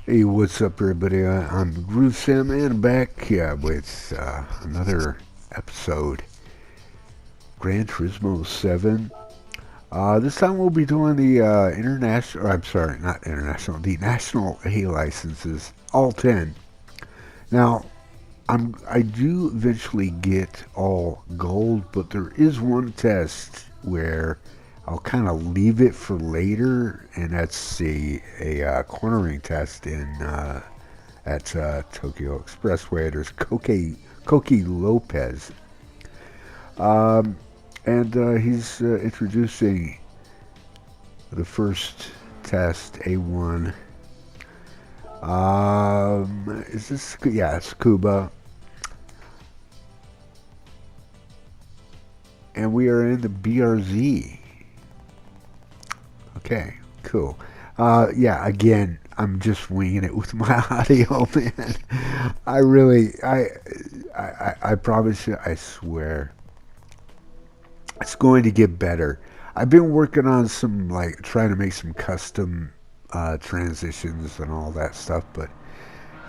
Hey, what's up, everybody? I'm GrooveSim, and I'm back with another episode. Gran Turismo 7. This time we'll be doing the international, or I'm sorry, not international, the national A licenses, all 10. Now, I do eventually get all gold, but there is one test where I'll kind of leave it for later, and that's a cornering test in at Tokyo Expressway. There's Koki Lopez, um, and he's introducing the first test A1. Is this? Yeah, it's Cuba, and we are in the BRZ. Okay, cool. Yeah, again, I'm just winging it with my audio, man. I really, I promise you, I swear, it's going to get better. I've been working on some, like, trying to make some custom transitions and all that stuff, but,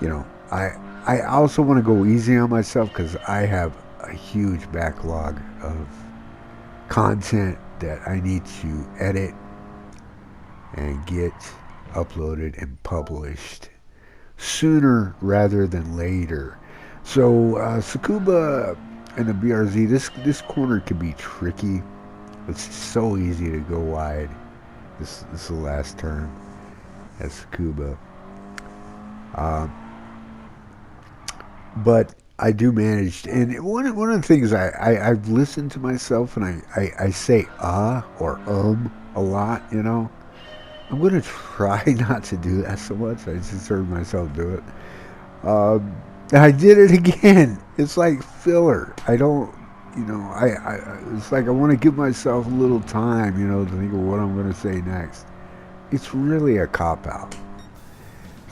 you know, I also want to go easy on myself because I have a huge backlog of content that I need to edit and get uploaded and published sooner rather than later. So Tsukuba and the BRZ, this corner can be tricky. It's so easy to go wide. This is the last turn at Tsukuba. But I do manage, and one of the things I've listened to myself, and I say or a lot, you know. I'm going to try not to do that so much. I just heard myself do it. And I did it again. It's like filler. I don't, you know, it's like I want to give myself a little time, you know, to think of what I'm going to say next. It's really a cop-out.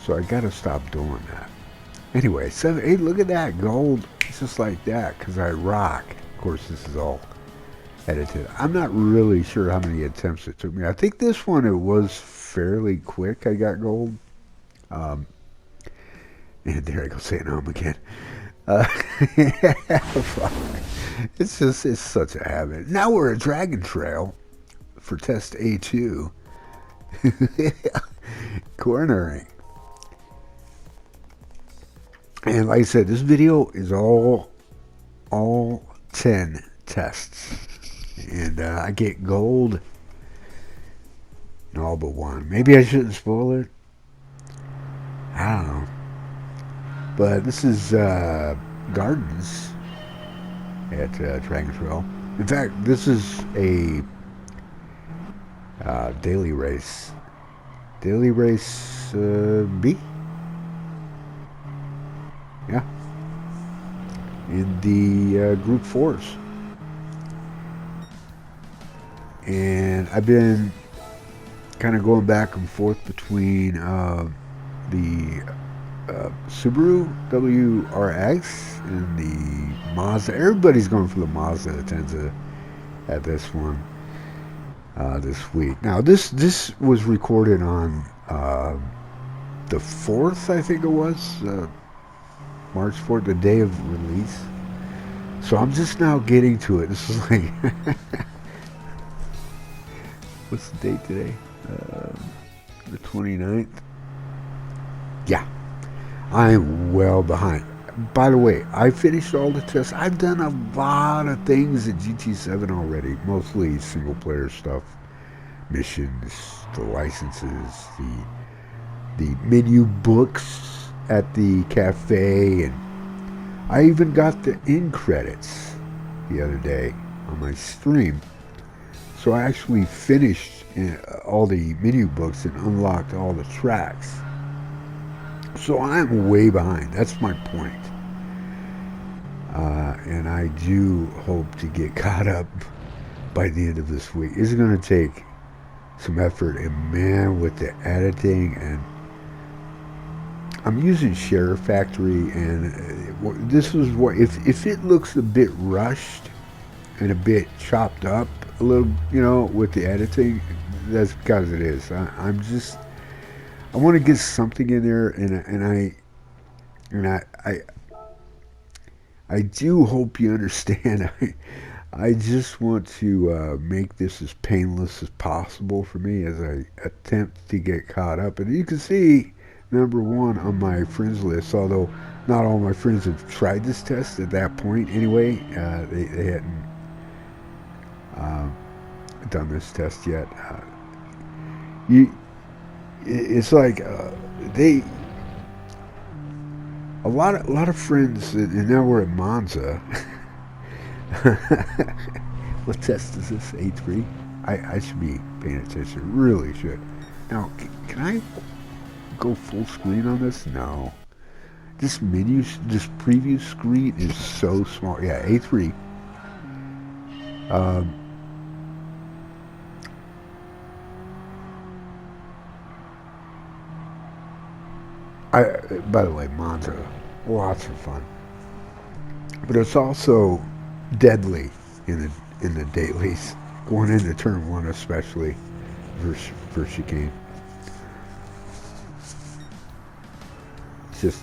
So I got to stop doing that. Anyway, hey, look at that. Gold. It's just like that because I rock. Of course, this is all edited. I'm not really sure how many attempts it took me. I think this one it was fairly quick. I got gold. And there I go saying again. It's such a habit. Now we're at Dragon Trail for Test A2. Cornering. And like I said, this video is all 10 tests. And I get gold in all but one. Maybe I shouldn't spoil it. I don't know. But this is Gardens at Dragon Trail. In fact, this is a daily race. Daily race B? Yeah. In the Group 4s. And I've been kind of going back and forth between the Subaru WRX and the Mazda. Everybody's going for the Mazda. It tends to at this one this week. Now this was recorded on the 4th, I think it was, March 4th, the day of release. So I'm just now getting to it. This is like what's the date today? The 29th? Yeah. I'm well behind. By the way, I finished all the tests. I've done a lot of things at GT7 already. Mostly single player stuff. Missions, the licenses, the menu books at the cafe, and I even got the end credits the other day on my stream. So I actually finished all the menu books and unlocked all the tracks. So I'm way behind. That's my point. And I do hope to get caught up by the end of this week. It's going to take some effort, and man, with the editing, and I'm using Share Factory, and this is what, if it looks a bit rushed and a bit chopped up a little, you know, with the editing, that's because it is. I want to get something in there, and I do hope you understand. I just want to make this as painless as possible for me as I attempt to get caught up. And you can see number one on my friends list, although not all my friends have tried this test at that point anyway. They hadn't uh, done this test yet. You, it's like they a lot of friends, and now we're at Monza. What test is this? A3? I should be paying attention. Really should. Now, can I go full screen on this? No. This menu, this preview screen is so small. Yeah, A3. Um, by the way, Monza, lots of fun, but it's also deadly in the dailies, going into turn one especially, versus chicane. It's just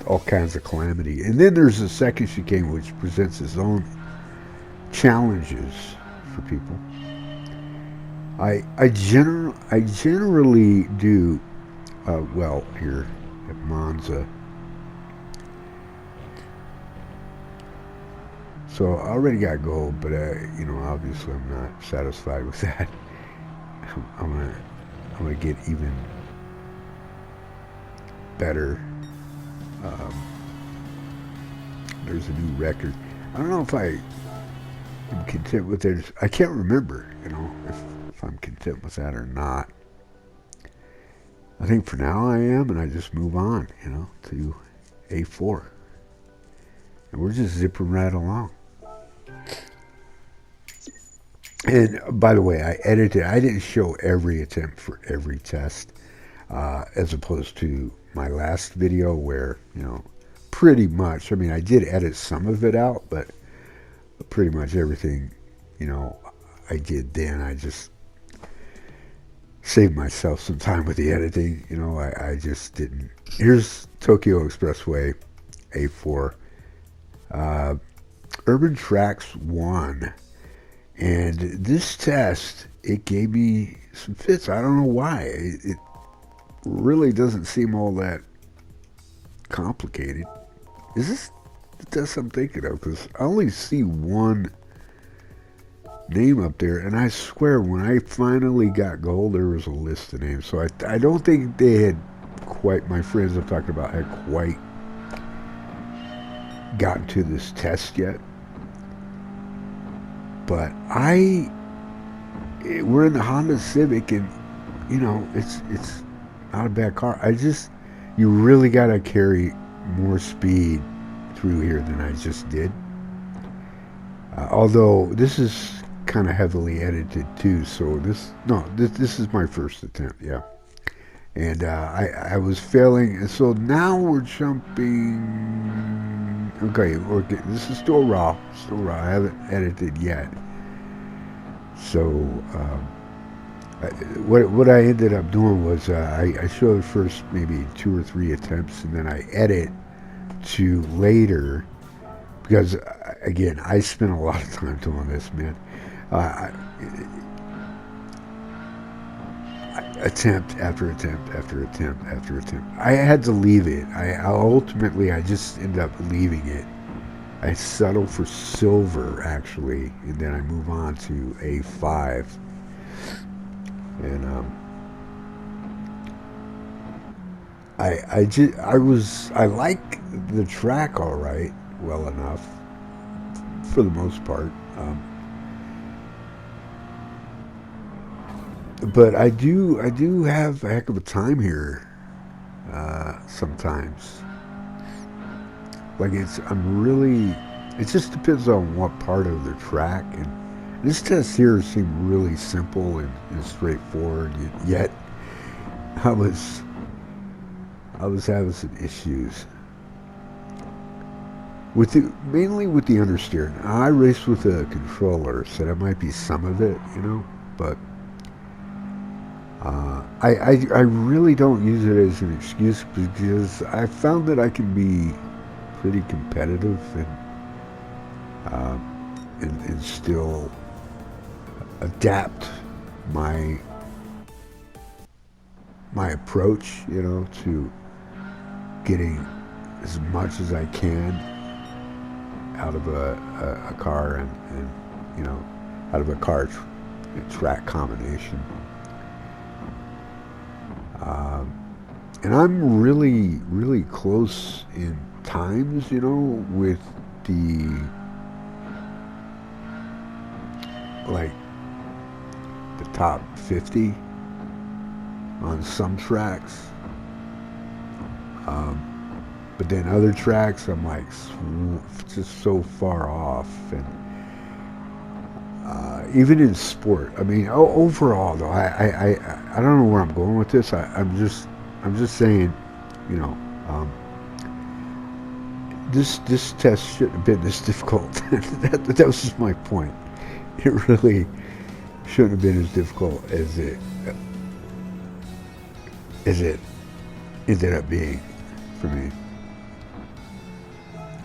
all kinds of calamity. And then there's the second chicane, which presents its own challenges for people. I generally do well here at Monza. So I already got gold, but obviously I'm not satisfied with that. I'm gonna get even better. There's a new record. I don't know if I am content with it. I can't remember, if I'm content with that or not. I think for now I am, and I just move on, to A4. And we're just zipping right along. And by the way, I edited. I didn't show every attempt for every test, as opposed to my last video where, pretty much, I did edit some of it out, but pretty much everything, I did then. I just saved myself some time with the editing. I just didn't. Here's Tokyo Expressway A4. Urban Tracks 1. And this test, it gave me some fits. I don't know why. It really doesn't seem all that complicated. Is this the test I'm thinking of? Because I only see one name up there, and I swear when I finally got gold, there was a list of names. So I don't think they had quite, my friends I'm talking about, had quite gotten to this test yet. But we're in the Honda Civic, and it's not a bad car. You really got to carry more speed through here than I just did. Although this is kind of heavily edited too, so this is my first attempt, yeah. And I was failing, and so now we're jumping. Okay, this is still raw. I haven't edited yet. So what I ended up doing was I showed first maybe 2 or 3 attempts, and then I edit to later, because again, I spent a lot of time doing this, man. Attempt after attempt after attempt after attempt. I had to leave it. I just ended up leaving it. I settled for silver, actually, and then I move on to A5. And I like the track all right, well enough, for the most part. But I do have a heck of a time here sometimes. Like it just depends on what part of the track. And this test here seemed really simple and straightforward. Yet I was having some issues mainly with the understeer. I raced with a controller, so that might be some of it, but I really don't use it as an excuse because I found that I can be pretty competitive and still adapt my approach, you know, to getting as much as I can out of a car and you know, out of a car track combination. And I'm really close in times, you know, with the like the top 50 on some tracks. But then other tracks, I'm like just so far off. And even in sport, I mean, overall though, I don't know where I'm going with this. I'm just saying, you know, this test shouldn't have been this difficult. that was just my point. It really shouldn't have been as difficult as it ended up being for me.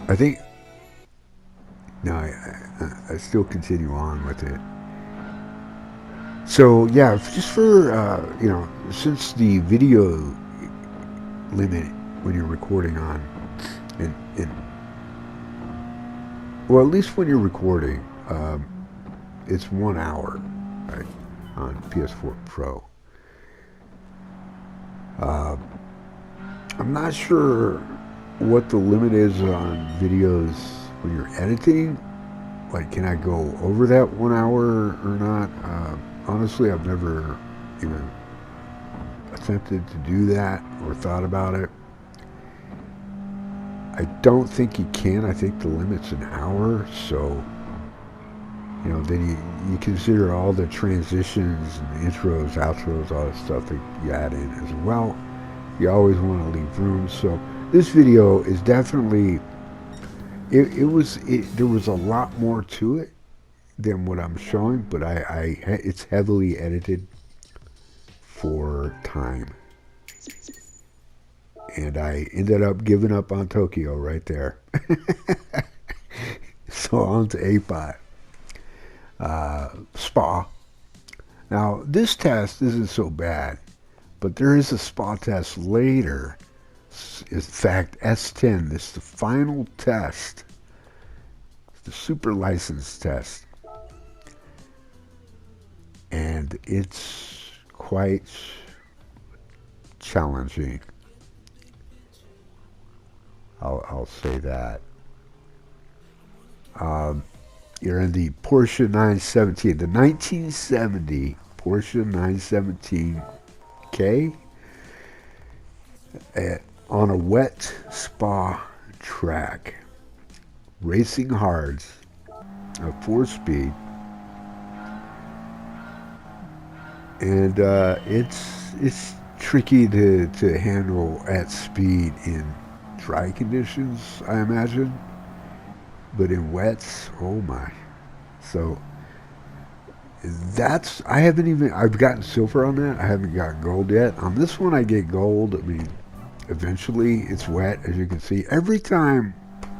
I think no, I still continue on with it. So yeah, just for you know, since the video limit when you're recording on, and well, at least when you're recording, it's 1 hour, right, on PS4 Pro. I'm not sure what the limit is on videos when you're editing. Like, can I go over that 1 hour or not? Honestly, I've never even attempted to do that or thought about it. I don't think you can. I think the limit's an hour, so you know, then you consider all the transitions and the intros, outros, all that stuff that you add in as well. You always want to leave room. So this video is definitely there was a lot more to it than what I'm showing, but it's heavily edited for time, and I ended up giving up on Tokyo right there. So on to A5. Spa. Now this test isn't so bad, but there is a spa test later. In fact, S10. This is the final test, the super license test, and it's quite challenging. I'll say that. You're in the Porsche 917, the 1970 Porsche 917K, on a wet spa track, racing hards at 4-speed, and it's tricky to handle at speed in dry conditions, I imagine. But in wets, oh my. So I've gotten silver on that. I haven't got gold yet. On this one, I get gold. I mean, eventually it's wet, as you can see. Every time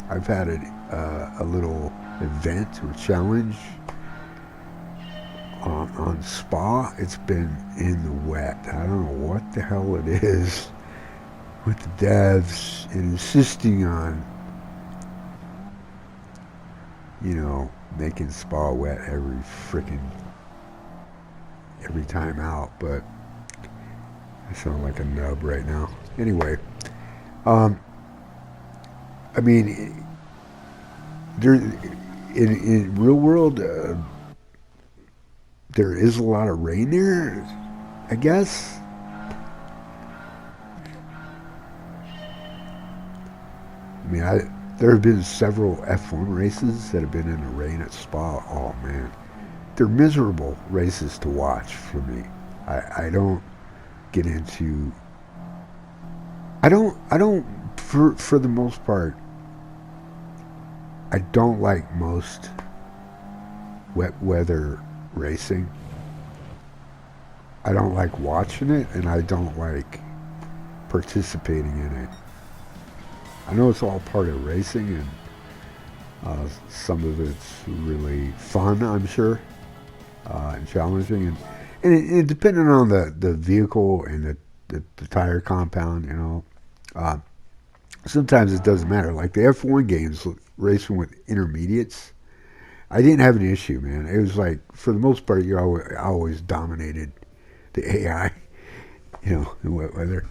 I've had a little event or challenge on Spa, it's been in the wet. I don't know what the hell it is with the devs and insisting on, you know, making Spa wet every time out, but I sound like a nub right now. Anyway, I mean, there in real world, there is a lot of rain there, I guess. I mean, there have been several F1 races that have been in the rain at Spa. Oh man, they're miserable races to watch for me. I don't get into. I don't for the most part. I don't like most wet weather racing. I don't like watching it, and I don't like participating in it. I know it's all part of racing, and some of it's really fun, I'm sure, and challenging, and depending on the vehicle and the tire compound, you know, uh, sometimes it doesn't matter. Like the F1 games, racing with intermediates, I didn't have an issue, man. It was like for the most part, I always dominated the AI, you know, in wet weather.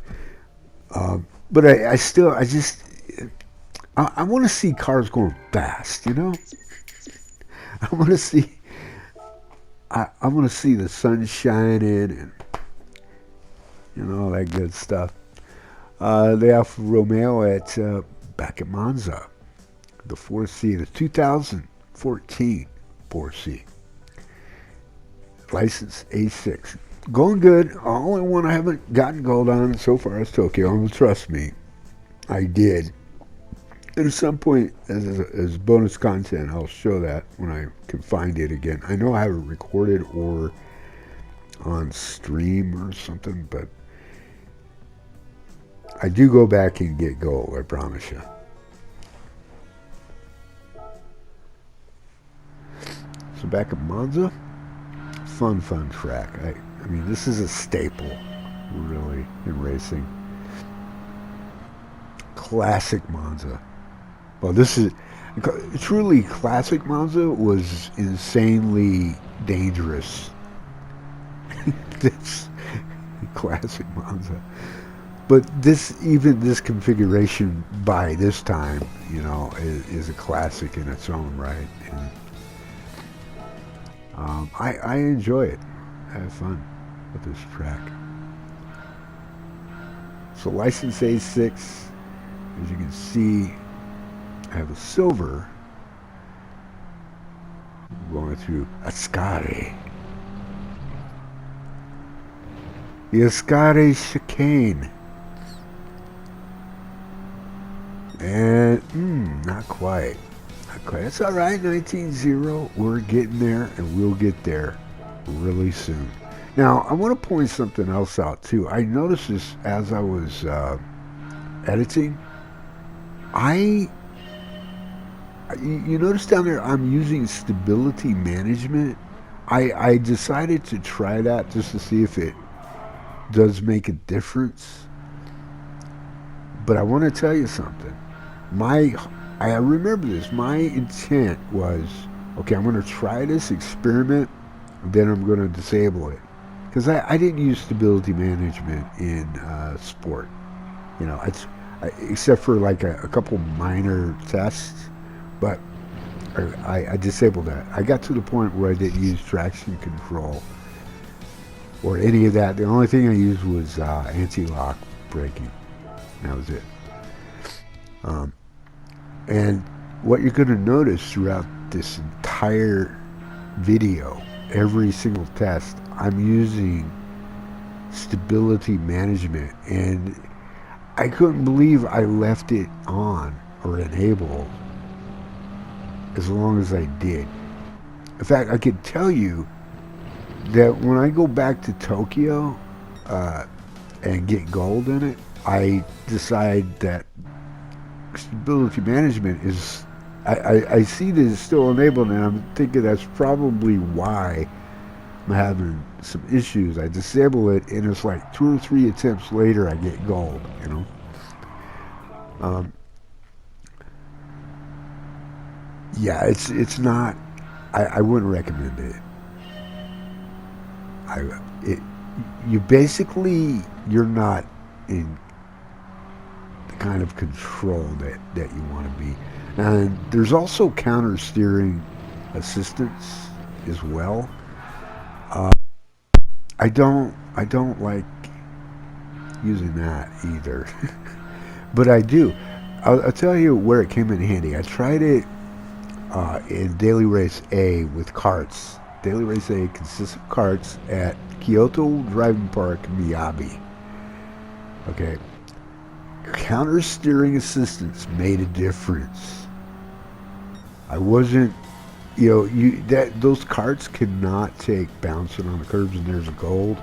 But I just, I want to see cars going fast, you know. I want to see, I want to see the sun shining and you know all that good stuff. The Alfa Romeo at back at Monza, the 4C, the 2014 4C, license A6, going good. Only one I haven't gotten gold on so far is Tokyo, and trust me, I did. And at some point, as bonus content, I'll show that when I can find it again. I know I have it recorded or on stream or something, but I do go back and get gold, I promise you. So back at Monza, fun track. I mean, this is a staple, really, in racing. Classic Monza. Well, this is truly classic. Monza was insanely dangerous. This classic Monza, but even this configuration by this time, you know, is a classic in its own right. And I enjoy it. I have fun with this track. So license A6, as you can see. I have a silver going through Ascari. The Ascari chicane. And, not quite. Not quite. It's alright, 19-0. We're getting there, and we'll get there really soon. Now, I want to point something else out, too. I noticed this as I was editing. You notice down there I'm using stability management. I decided to try that just to see if it does make a difference. But I want to tell you something. I remember this. My intent was, okay, I'm going to try this experiment, then I'm going to disable it. Because I didn't use stability management in sport. You know, except for like a couple minor tests. But I disabled that. I got to the point where I didn't use traction control or any of that. The only thing I used was anti-lock braking. That was it. And what you're going to notice throughout this entire video, every single test, I'm using stability management. And I couldn't believe I left it on or enabled as long as I did. In fact, I could tell you that when I go back to Tokyo and get gold in it, I decide that stability management is, I see that it's still enabled, and I'm thinking that's probably why I'm having some issues. I disable it, and it's like 2 or 3 attempts later I get gold, you know. Yeah, it's not. I wouldn't recommend it. You're not in the kind of control that you want to be. And there's also counter steering assistance as well. I don't like using that either, but I do. I'll tell you where it came in handy. I tried it in Daily Race A with karts. Daily Race A consists of karts at Kyoto Driving Park, Miyabi. Okay. Counter steering assistance made a difference. I wasn't, those karts cannot take bouncing on the curbs, and there's a gold.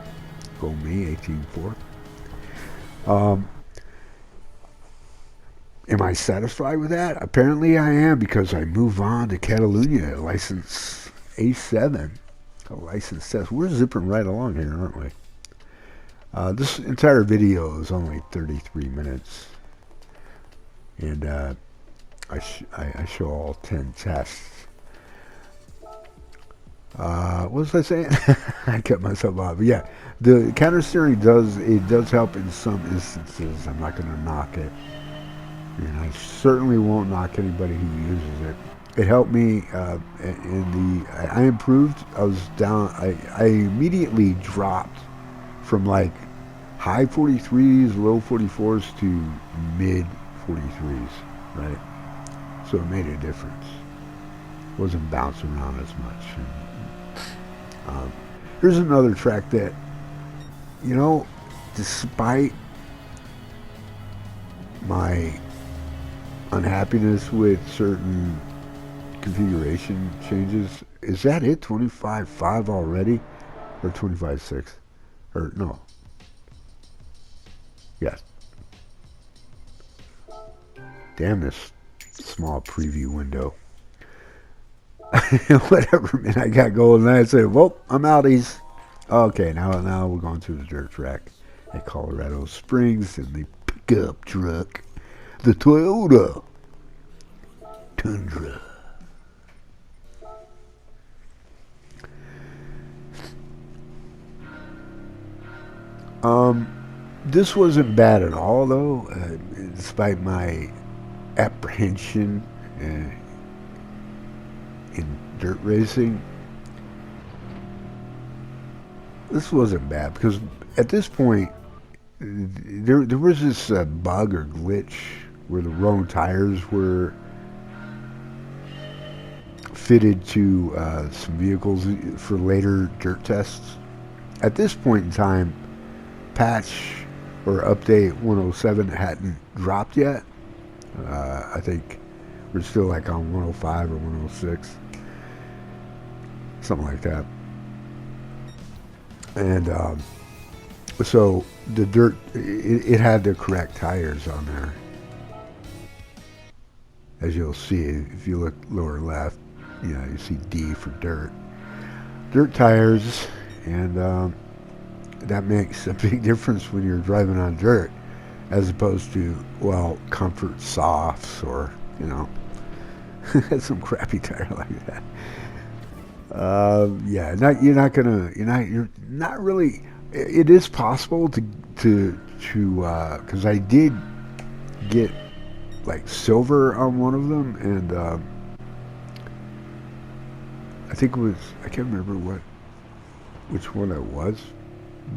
Go me, 18.4. Am I satisfied with that? Apparently I am, because I move on to Catalunya, license A7, a license test. We're zipping right along here, aren't we? This entire video is only 33 minutes, and I show all 10 tests. What was I saying? I cut myself off. But yeah, the counter steering does help in some instances. I'm not going to knock it, and I certainly won't knock anybody who uses it. It helped me I improved. I was down. I immediately dropped from like high 43s, low 44s to mid 43s, right? So it made a difference. Wasn't bouncing around as much. And, here's another track that, you know, despite my unhappiness with certain configuration changes, is that it? 25.5 already? Or 25.6? Or no. Yes. Damn this small preview window. Whatever, man, I got going. And I said, well, I'm outies. Okay, now we're going to the dirt track at Colorado Springs in the pickup truck, the Toyota Tundra. This wasn't bad at all, though, despite my apprehension in dirt racing. This wasn't bad, because at this point there was this bug or glitch where the wrong tires were fitted to some vehicles for later dirt tests. At this point in time, patch or update 107 hadn't dropped yet. I think we're still like on 105 or 106, something like that. And so the dirt, it had the correct tires on there, as you'll see if you look lower left. You know, you see D for dirt tires, and that makes a big difference when you're driving on dirt, as opposed to, well, comfort softs or, you know, some crappy tire like that. Yeah, you're not really. It is possible to because I did get like silver on one of them, and I think it was, I can't remember which one it was,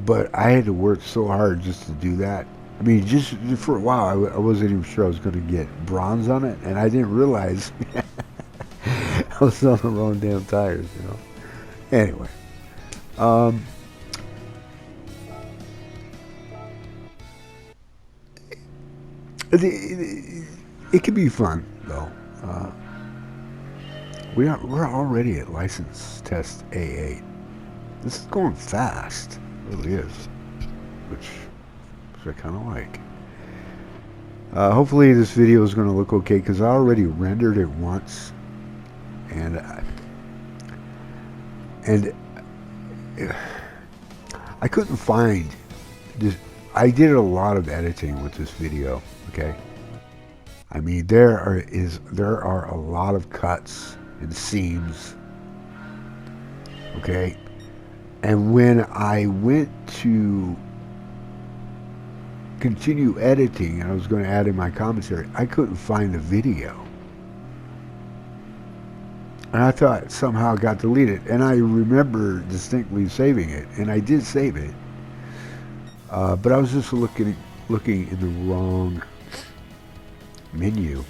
but I had to work so hard just to do that. I mean, just for a while, I wasn't even sure I was going to get bronze on it, and I didn't realize I was on the wrong damn tires, you know. Anyway, it can be fun though. We're already at license test A8. This is going fast, it really is, which I kind of like. Hopefully this video is going to look okay, because I already rendered it once, and I couldn't find this. I did a lot of editing with this video. Okay, I mean there are a lot of cuts and seams. Okay, and when I went to continue editing and I was going to add in my commentary, I couldn't find the video. And I thought it somehow got deleted. And I remember distinctly saving it. And I did save it. But I was just looking in the wrong menu.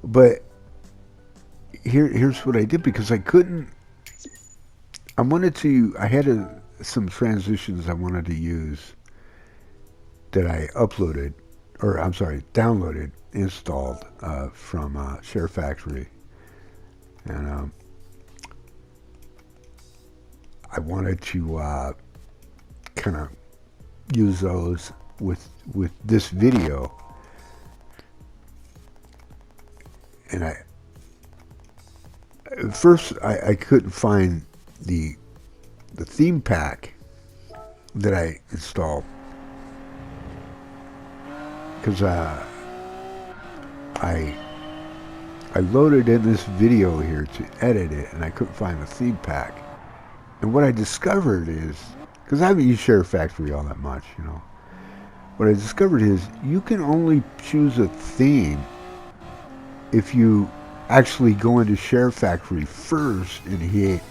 But here's what I did, because I couldn't. I had some transitions I wanted to use that I uploaded, or I'm sorry, downloaded, installed from Share Factory, and I wanted to kind of use those with this video, and at first I couldn't find the theme pack that I installed, because I loaded in this video here to edit it, and I couldn't find the theme pack. And what I discovered is, because I haven't used Share Factory all that much, you know, what I discovered is you can only choose a theme if you actually go into Share Factory first and hit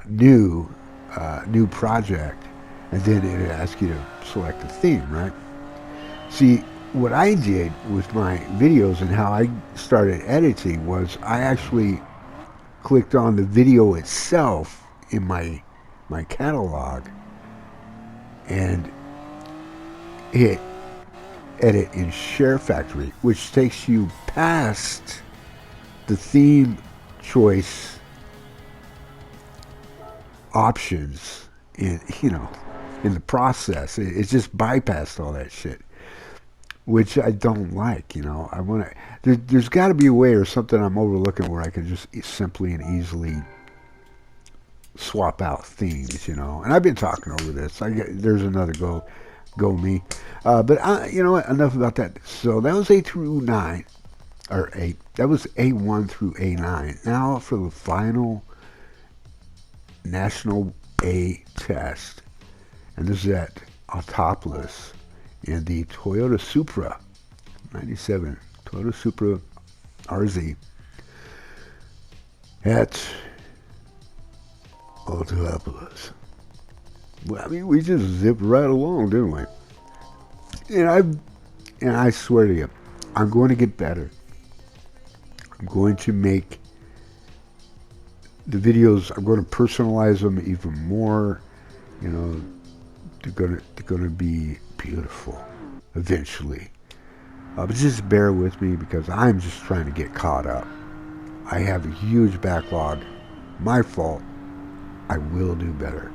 new project, and then it asks you to select a theme, right? See, what I did with my videos and how I started editing was I actually clicked on the video itself in my catalog and hit edit in Share Factory, which takes you past the theme choice options in the process. It just bypassed all that shit, which I don't like. I want to. There's got to be a way or something I'm overlooking where I can just simply and easily swap out themes. And I've been talking over this. There's another go me. But you know what? Enough about that. So that was A through 9, or 8. That was A1 through A9. Now for the final National A test, and this is at Autopolis in the Toyota Supra 97 Toyota Supra RZ at Autopolis. Well, I mean, we just zipped right along, didn't we? And I swear to you, I'm going to get better. I'm going to make the videos, I'm going to personalize them even more. They're going to be beautiful eventually. But just bear with me, because I'm just trying to get caught up. I have a huge backlog. My fault. I will do better.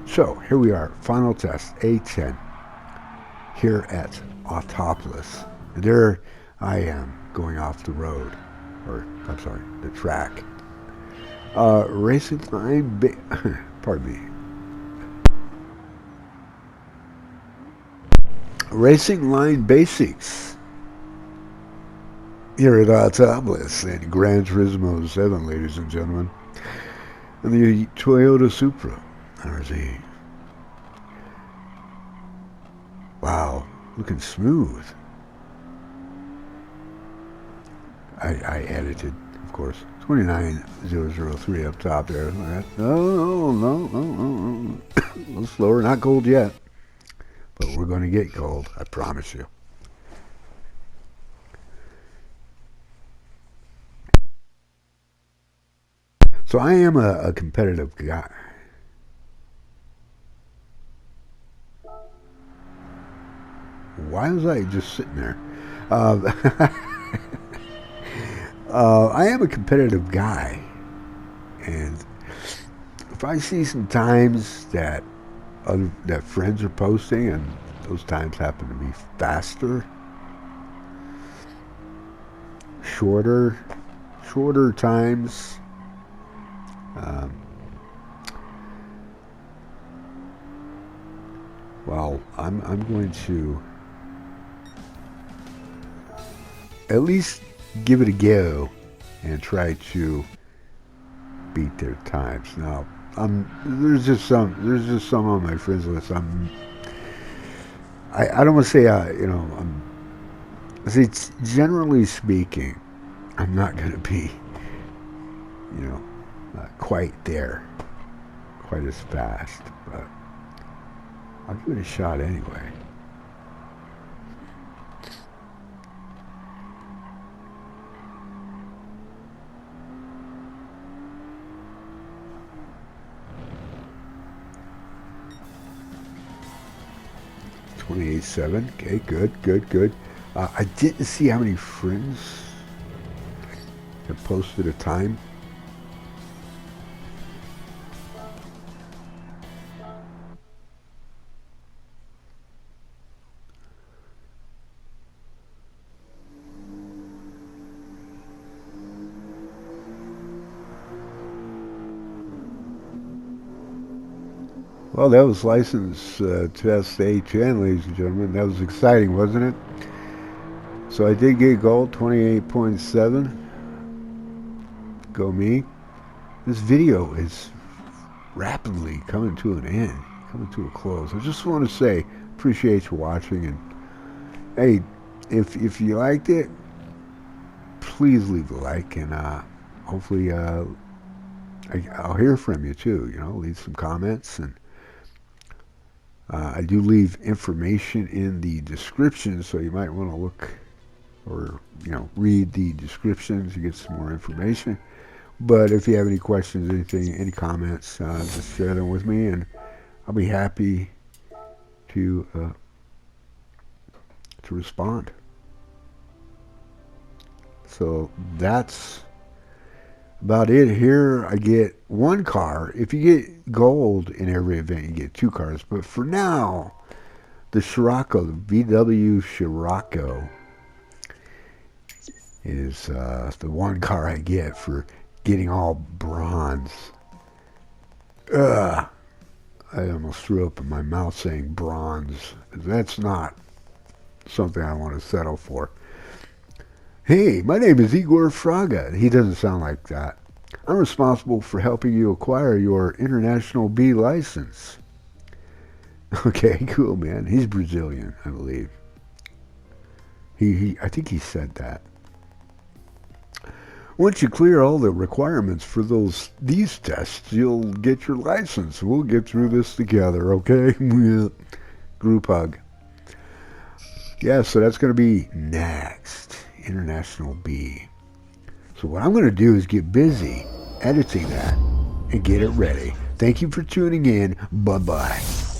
So here we are, final test A10 here at Autopolis. And there I am going off the road, or I'm sorry, the track. Racing line, pardon me. Racing line basics here at Autopolis and Gran Turismo 7, ladies and gentlemen, and the Toyota Supra RZ. Wow, looking smooth. I edited, of course. 29003 up top there. No. A little slower, not gold yet. But we're going to get gold, I promise you. So I am a competitive guy. Why was I just sitting there? I am a competitive guy, and if I see some times that friends are posting, and those times happen to be faster, shorter times, well, I'm going to at least give it a go and try to beat their times. Now, there's just some on my friends list. I don't want to say generally speaking, I'm not going to be quite there, quite as fast, but I'll give it a shot anyway. .28.7. Okay, good. I didn't see how many friends have posted a time. Well, that was license test A10, ladies and gentlemen. That was exciting, wasn't it? So I did get gold, 28.7. Go me. This video is rapidly coming to an end, coming to a close. I just want to say, appreciate you watching, and hey, if you liked it, please leave a like, and hopefully I'll hear from you too. You know, leave some comments, and I do leave information in the description, so you might want to look or read the descriptions to get some more information. But if you have any questions, anything, any comments, just share them with me, and I'll be happy to respond. So that's about it here. I get one car. If you get gold in every event, you get 2 cars. But for now, the Scirocco, the VW Scirocco, is the one car I get for getting all bronze. Ugh. I almost threw up in my mouth saying bronze. That's not something I want to settle for. Hey, my name is Igor Fraga. He doesn't sound like that. I'm responsible for helping you acquire your International B license. Okay, cool, man. He's Brazilian, I believe. I think he said that. Once you clear all the requirements for these tests, you'll get your license. We'll get through this together, okay? Group hug. Yeah, so that's going to be next. International B. So what I'm going to do is get busy editing that and get it ready. Thank you for tuning in. Bye-bye.